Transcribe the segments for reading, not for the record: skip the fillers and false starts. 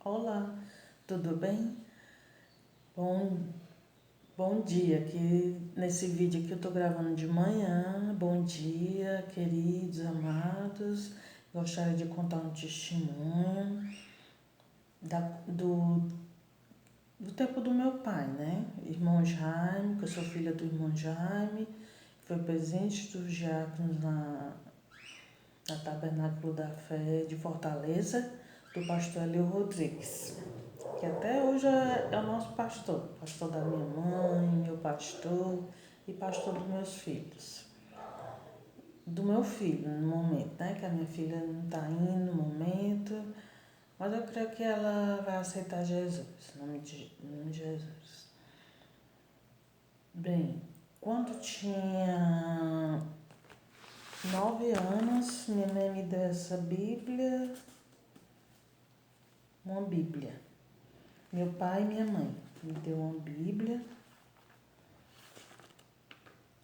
Olá, tudo bem? Bom, bom dia, que nesse vídeo aqui eu tô gravando de manhã. Bom dia, queridos, amados. Gostaria de contar um testemunho da, do, do tempo do meu pai, né? Irmão Jaime, que eu sou filha do irmão Jaime, que foi presidente dos diáconos na Tabernáculo da Fé de Fortaleza, do pastor Elio Rodrigues, que até hoje é o nosso pastor, pastor da minha mãe, meu pastor e pastor dos meus filhos. Do meu filho no momento, né? Que a minha filha não está indo no momento, mas eu creio que ela vai aceitar Jesus, em nome de Jesus. Bem, quando tinha 9 anos, minha mãe me deu essa Bíblia, uma Bíblia. Meu pai e minha mãe me deu uma Bíblia.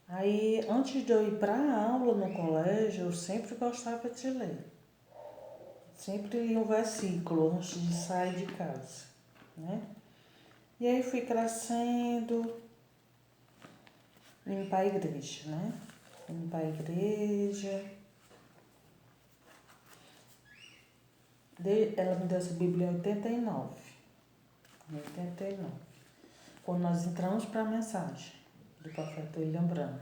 Aí, antes de eu ir para a aula no colégio, eu sempre gostava de ler. Sempre lia um versículo antes de sair de casa, né? E aí fui crescendo, indo para a igreja, né? Indo para a igreja. Ela me deu essa Bíblia em 89. Em 89. Quando nós entramos para a mensagem do profeta William Branham.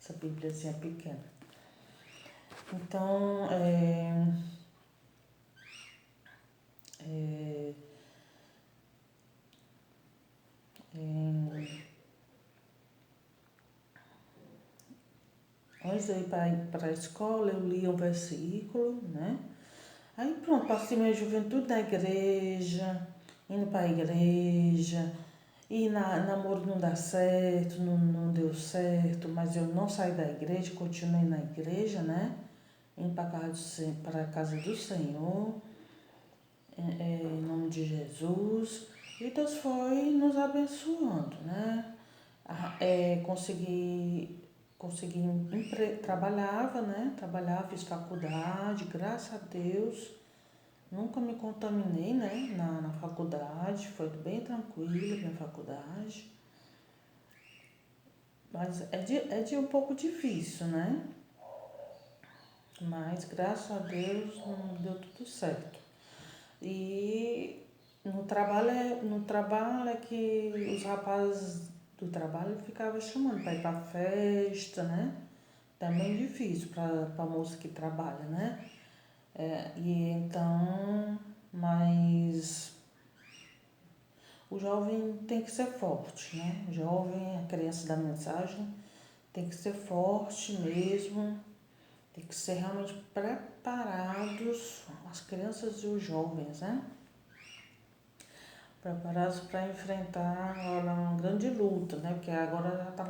Essa Bíbliazinha pequena. Então, antes de eu ir para a escola, eu lia um versículo, né? Aí pronto, passei minha juventude na igreja, indo para a igreja, e namoro não dá certo, não deu certo, mas eu não saí da igreja, continuei na igreja, né? Indo para a casa do Senhor, em nome de Jesus. E Deus foi nos abençoando, né? Consegui trabalhava, né? Trabalhava, fiz faculdade, graças a Deus. Nunca me contaminei, né? Na faculdade, foi bem tranquila minha faculdade. Mas é de um pouco difícil, né? Mas graças a Deus deu tudo certo. E no trabalho é que os rapazes do trabalho ficavam chamando para ir para festa, né? Também difícil para a moça que trabalha, né? E então, mas o jovem tem que ser forte, né? O jovem, a criança da mensagem, tem que ser forte mesmo, tem que ser realmente preparados, as crianças e os jovens, né? Preparados para enfrentar agora uma grande luta, né? Porque agora já está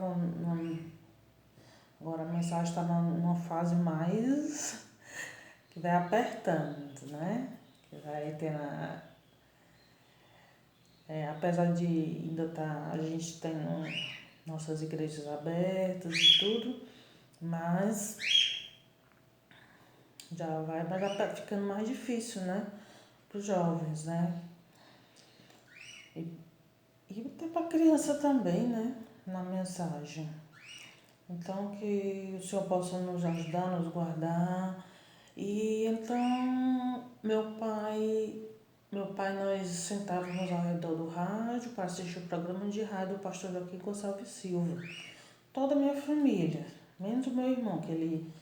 agora a mensagem está numa fase mais que vai apertando, né? Que vai ter apesar de ainda a gente tem nossas igrejas abertas e tudo, mas já vai ficando mais difícil, né? Para os jovens, né? E até para a criança também, né? Na mensagem. Então, que o Senhor possa nos ajudar, nos guardar. E então, nós sentávamos ao redor do rádio para assistir o programa de rádio do pastor Joaquim Gonçalves Silva. Toda a minha família, menos o meu irmão, que ele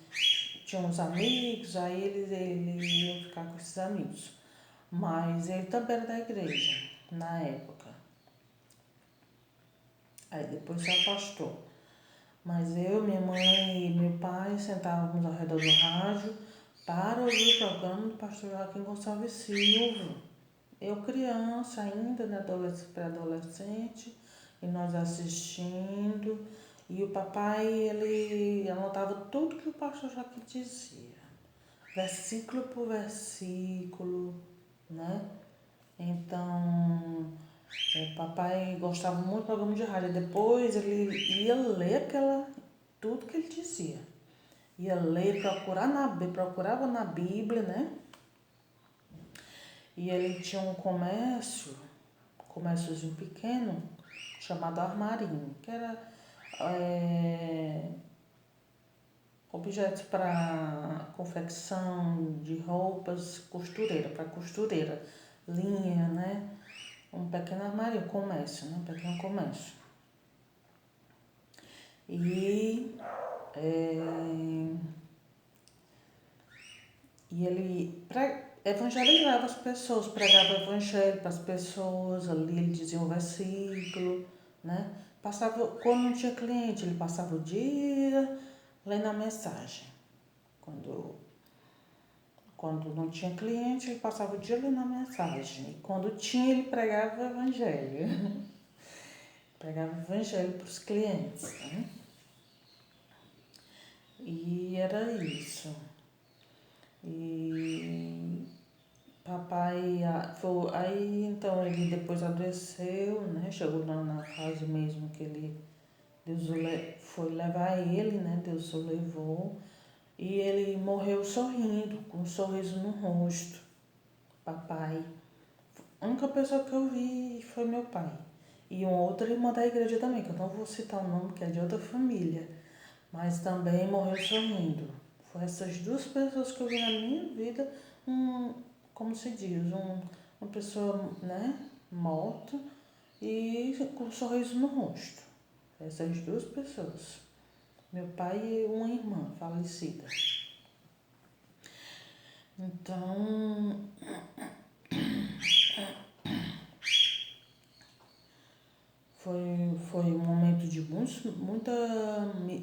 tinha uns amigos, aí ele ia ficar com esses amigos. Mas ele também era da igreja, na época. Aí depois se afastou. Mas eu, minha mãe e meu pai sentávamos ao redor do rádio para ouvir o programa do pastor Joaquim Gonçalves Silva. Eu criança ainda, né, pré-adolescente, e nós assistindo. E o papai, ele anotava tudo que o pastor Joaquim dizia. Versículo por versículo, né? Então, papai gostava muito do programa de rádio. Depois ele ia ler tudo que ele dizia. Ia ler, procurava na Bíblia, né? E ele tinha um comérciozinho pequeno, chamado Armarinho, que era objetos para confecção de roupas, para costureira, linha, né? Um pequeno armário, comércio, né? Um pequeno comércio. E ele evangelizava as pessoas, pregava o evangelho para as pessoas, ali ele dizia um versículo, né? Quando não tinha cliente, ele passava o dia lendo a mensagem. Quando não tinha cliente, ele passava o dia lendo a mensagem. E quando tinha, ele pregava o evangelho. Pregava o evangelho para os clientes, né? E era isso. E papai, aí então ele depois adoeceu, né? Chegou na fase mesmo que Deus foi levar ele, né? Deus o levou. E ele morreu sorrindo, com um sorriso no rosto. Papai. A única pessoa que eu vi foi meu pai. E uma outra irmã da igreja também, que eu não vou citar o nome, que é de outra família. Mas também morreu sorrindo. Foi essas duas pessoas que eu vi na minha vida, como se diz, uma pessoa, né, morta e com um sorriso no rosto. Essas duas pessoas. Meu pai e uma irmã falecida. Então, foi um momento de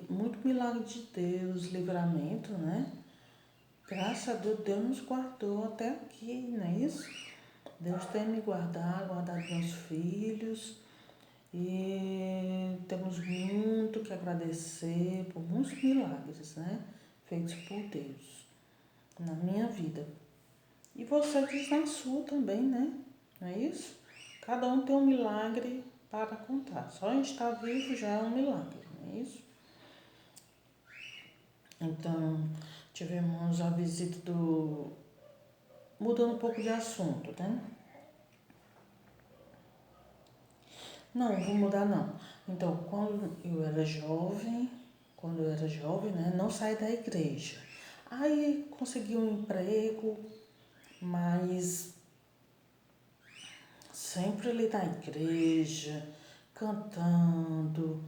muito milagre de Deus, livramento, né? Graças a Deus, Deus nos guardou até aqui, não é isso? Deus tem me guardado meus filhos e temos muito que agradecer por muitos milagres, né? Feitos por Deus na minha vida. E você diz na sua também, né? Não é isso? Cada um tem um milagre para contar. Só a gente estar vivo já é um milagre, não é isso? Então, tivemos a visita Mudando um pouco de assunto, né? Não, vou mudar não. Então, quando eu era jovem, né? Não saí da igreja. Aí consegui um emprego, mas sempre ali na igreja, cantando.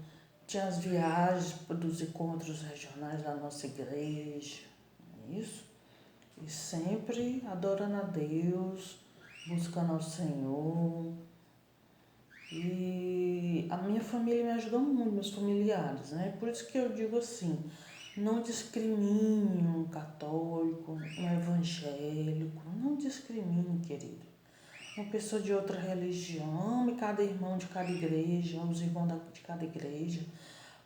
Tinha as viagens dos encontros regionais da nossa igreja, não é isso? E sempre adorando a Deus, buscando ao Senhor. E a minha família me ajudou muito, meus familiares, né? Por isso que eu digo assim, não discrimine um católico, um evangélico, não discrimine, querido. Uma pessoa de outra religião, ame cada irmão de cada igreja, os irmãos de cada igreja.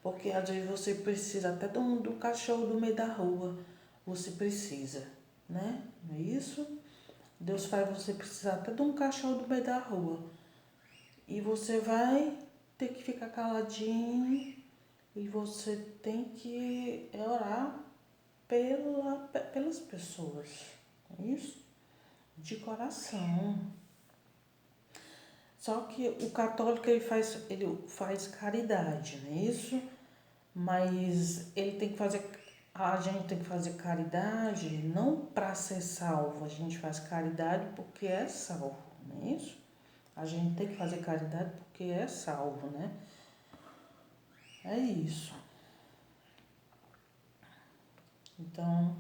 Porque às vezes você precisa até do cachorro do meio da rua. Você precisa, né? Não é isso? Deus faz você precisar até de um cachorro do meio da rua. E você vai ter que ficar caladinho e você tem que orar pelas pessoas. Não é isso? De coração. Só que o católico ele faz caridade, não é isso? Mas a gente tem que fazer caridade não para ser salvo, a gente faz caridade porque é salvo, não é isso? A gente tem que fazer caridade porque é salvo, né? É isso. Então,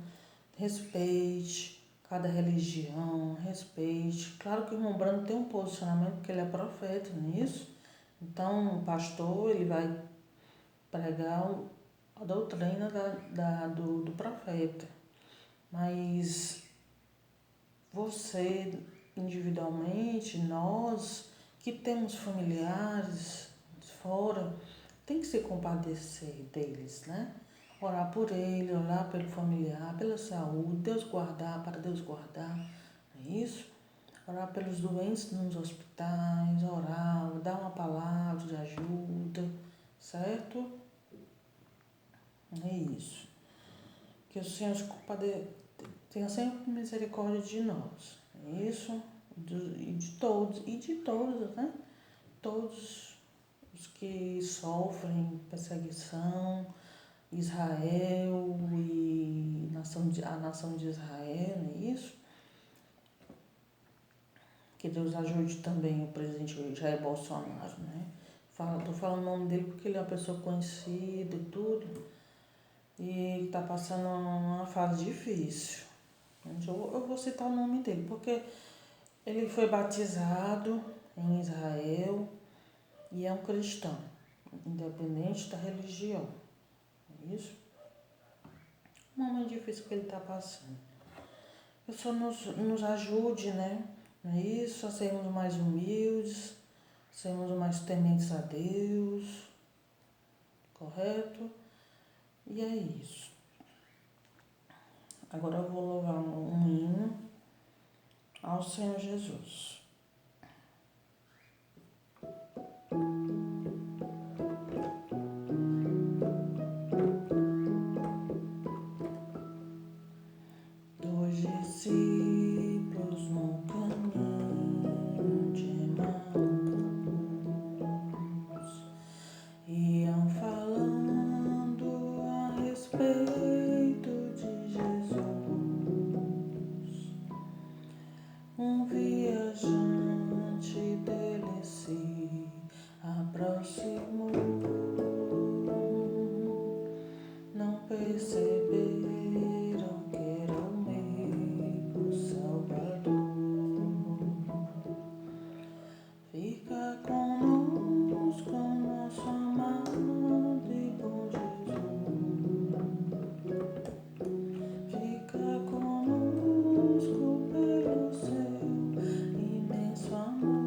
respeite cada religião, respeite. Claro que o irmão Brando tem um posicionamento porque ele é profeta nisso. Então, o pastor, ele vai pregar a doutrina do profeta. Mas você, individualmente, nós que temos familiares fora, tem que se compadecer deles, né? Orar por ele, orar pelo familiar, pela saúde, para Deus guardar, não é isso? Orar pelos doentes nos hospitais, orar, dar uma palavra de ajuda, certo? É isso. Que o Senhor tenha sempre misericórdia de nós. É isso. e de todos, né? Todos os que sofrem perseguição, Israel e a nação de Israel, não é isso? Que Deus ajude também o presidente Jair Bolsonaro, né? Tô falando o nome dele porque ele é uma pessoa conhecida e tudo, e está passando uma fase difícil. Eu vou citar o nome dele, porque ele foi batizado em Israel e é um cristão, independente da religião, não é isso? Um momento difícil que ele está passando. O Senhor nos ajude, né? Não é isso? A sermos mais humildes, sermos mais tementes a Deus, correto? E é isso. Agora eu vou louvar um hino ao Senhor Jesus. Dois discípulos no caminho de Emaús iam falando a respeito de Jesus. Um viajante dele se aproximou, não perceberam que era o meio Salvador. Fica conosco, nosso amado e bom Jesus. Fica conosco pelo seu imenso amor.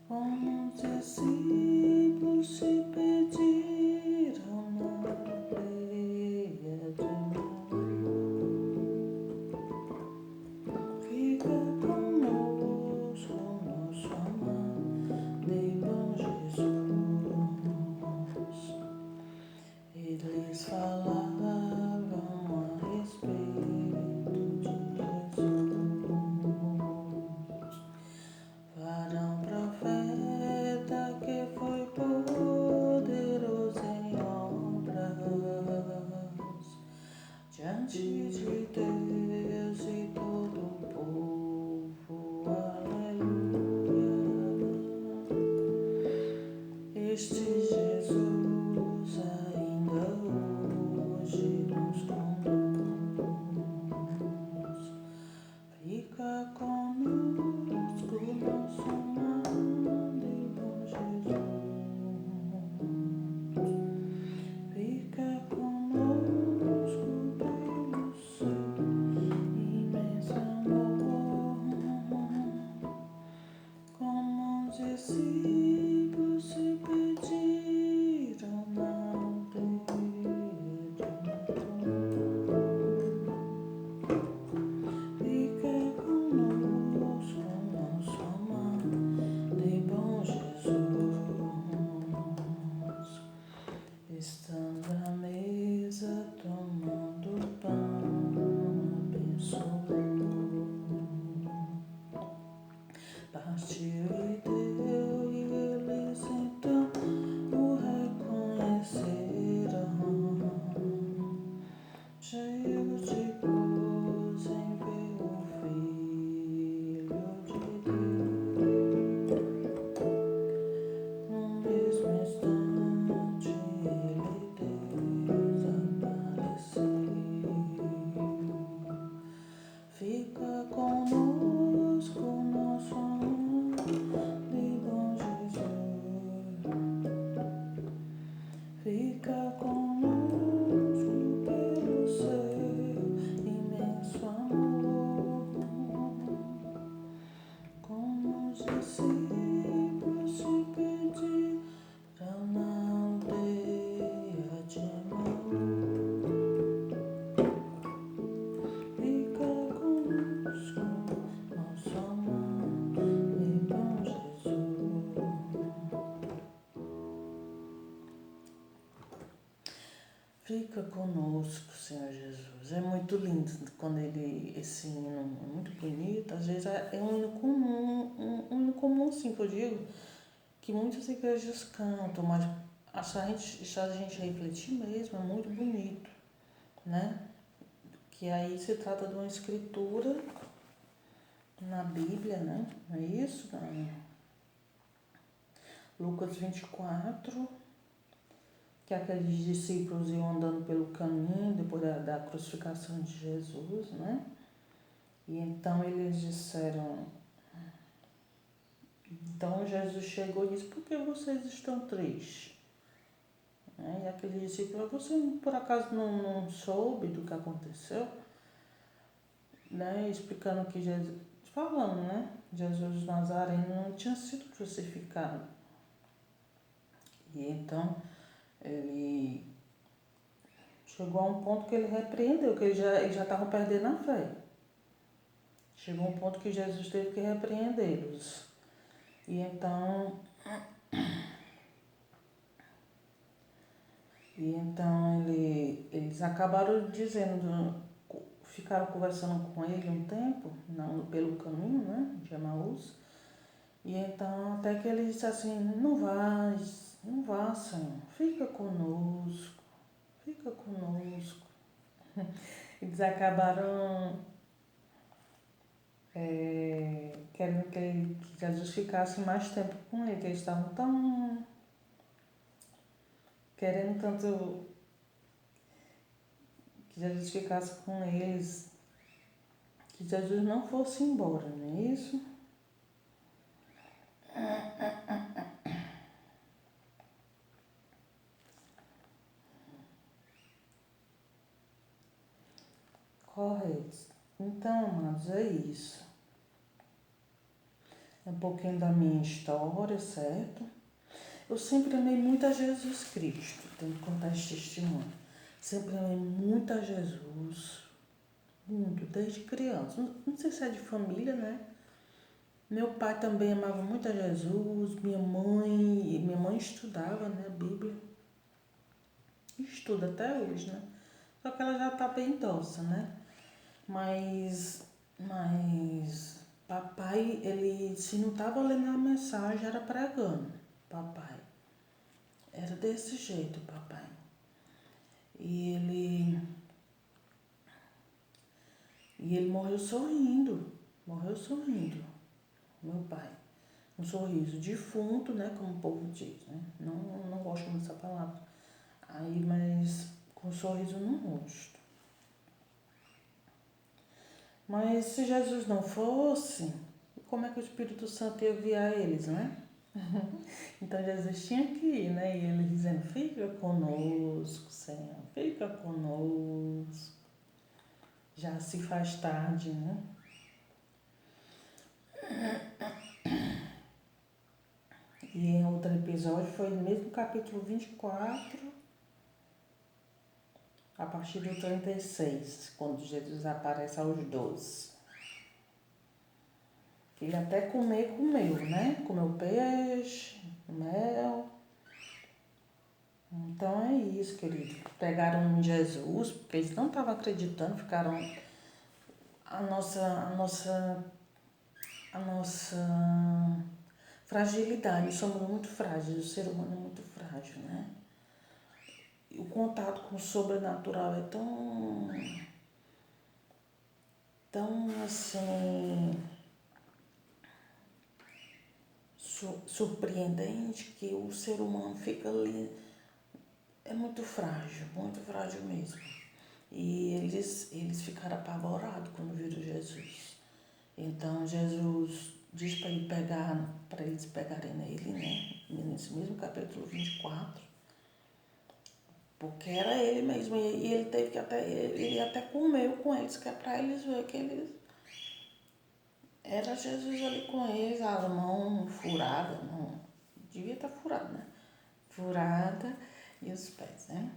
Como os discípulos se pediram na aldeia de Emaús. Fica conosco, nosso amado e bom Jesus. Eles falavam a respeito de Jesus. Varão profeta que foi poderoso em obras diante de Deus e todo o povo, aleluia. Este Jesus ainda hoje nos conduz. Fica conosco, nosso amado e bom Jesus. Fica conosco pelo seu imenso amor. Como os discípulos se pediram na aldeia de Emaús. Fica conosco, nosso amado e bom Jesus. Estando à mesa, tomando pão, abençoou, partiu e deu, e eles então o reconheceram, cheios de gozo em ver o Filho de Deus. No mesmo instante ele desapareceu. Fica conosco, nosso amado e bom Jesus. Fica conosco pelo seu imenso amor. Como os discípulos se pediram na aldeia de Emaús. Fica conosco, nosso amado e bom Jesus. Fica conosco, Senhor Jesus. Jesus. É muito lindo quando esse hino é muito bonito. Às vezes é um hino comum, um hino comum, sim, que eu digo, que muitas igrejas cantam, mas se a gente refletir mesmo, é muito bonito, né? Que aí se trata de uma escritura na Bíblia, né? Não é isso? Lucas 24, que aqueles discípulos iam andando pelo caminho depois da crucificação de Jesus, né? E então eles disseram, então Jesus chegou e disse, por que vocês estão tristes? E aquele discípulo, você por acaso não soube do que aconteceu? Né? Explicando que Jesus, falando, né? Jesus Nazareno não tinha sido crucificado. E então ele chegou a um ponto que ele repreendeu, que eles já estavam perdendo a fé. Chegou a um ponto que Jesus teve que repreendê-los. E então eles acabaram dizendo, ficaram conversando com ele um tempo, pelo caminho, né, de Emaús. E então até que ele disse assim, não vá, Senhor, fica conosco. Eles acabaram querendo que Jesus ficasse mais tempo com ele, que eles estavam tão querendo tanto que Jesus ficasse com eles, que Jesus não fosse embora, não é isso? Correto. Então, amados, é isso. É um pouquinho da minha história, certo? Eu sempre amei muito a Jesus Cristo, tenho que contar esse testemunho. Sempre amei muito a Jesus, muito, desde criança. Não sei se é de família, né? Meu pai também amava muito a Jesus, minha mãe estudava, né, a Bíblia. Estuda até hoje, né? Só que ela já tá bem idosa, né? Mas papai, ele se não tava lendo a mensagem, era pregando, papai. Era desse jeito, papai. E ele morreu sorrindo, meu pai. Um sorriso defunto, né, como o povo diz, né? Não gosto muito dessa palavra. Aí, mas com um sorriso no rosto. Mas se Jesus não fosse, como é que o Espírito Santo ia enviar eles, né? Então Jesus tinha que ir, né? E ele dizendo, fica conosco, Senhor, fica conosco. Já se faz tarde, né? E em outro episódio foi no mesmo capítulo 24, a partir do 36, quando Jesus aparece aos 12. Ele até comeu, né? Comeu peixe, mel. Então é isso, querido. Pegaram em Jesus, porque eles não estavam acreditando, ficaram. A nossa fragilidade, somos muito frágeis, o ser humano é muito frágil, né? E o contato com o sobrenatural é tão assim, surpreendente que o ser humano fica ali, é muito frágil mesmo. E eles ficaram apavorados quando viram Jesus. Então Jesus diz para eles pegarem nele, né? Nesse mesmo capítulo 24, porque era ele mesmo, e ele teve que ele até comeu com eles, que é para eles verem que era Jesus ali com eles, a mão furada, não, devia estar furada, né? Furada e os pés, né?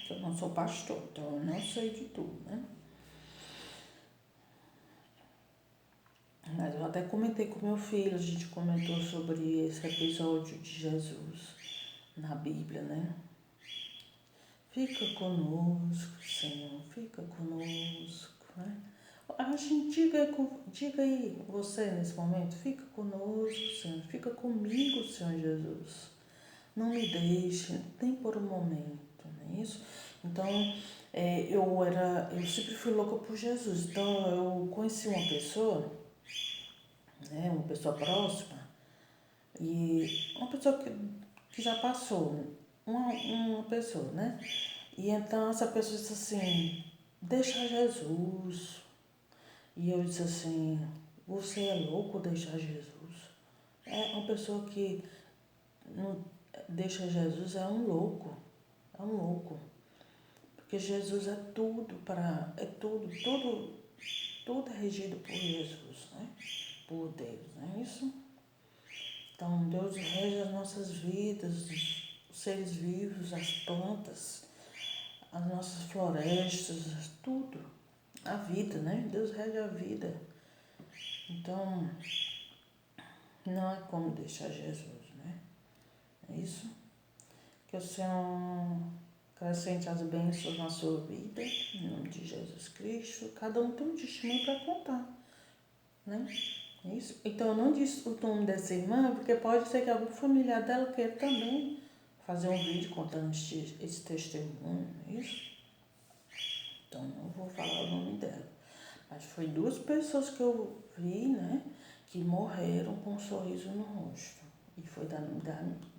Eu não sou pastor, então eu não sei de tudo, né? Mas eu até comentei com meu filho, a gente comentou sobre esse episódio de Jesus na Bíblia, né? Fica conosco, Senhor, fica conosco, né? A gente diga aí, você nesse momento, fica conosco, Senhor, fica comigo, Senhor Jesus. Não me deixe, nem por um momento, não é isso? Então, eu sempre fui louca por Jesus. Então, eu conheci uma pessoa, né, uma pessoa próxima, e uma pessoa que já passou, uma pessoa, né? E então essa pessoa disse assim, deixa Jesus. E eu disse assim, você é louco deixar Jesus? É uma pessoa que não deixa Jesus, é um louco. É um louco. Porque Jesus é tudo tudo é regido por Jesus, né? Por Deus, não é isso? Então Deus rege as nossas vidas, os seres vivos, as plantas, as nossas florestas, tudo. A vida, né? Deus rege a vida. Então, não é como deixar Jesus, né? É isso? Que o Senhor acrescente as bênçãos na sua vida, em nome de Jesus Cristo. Cada um tem um testemunho para contar, né? É isso? Então, eu não disse o nome dessa irmã, porque pode ser que algum familiar dela queira também fazer um vídeo contando esse testemunho, não é isso? Então, não vou falar o nome dela. Mas foi 2 pessoas que eu vi, né, que morreram com um sorriso no rosto. E foi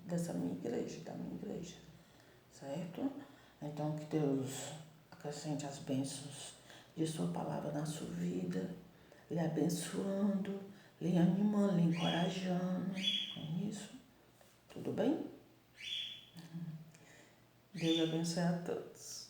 dessa minha igreja, da minha igreja, certo? Então, que Deus acrescente as bênçãos de sua palavra na sua vida, lhe abençoando, lhe animando, lhe encorajando. É isso? Tudo bem? Deus abençoe a todos.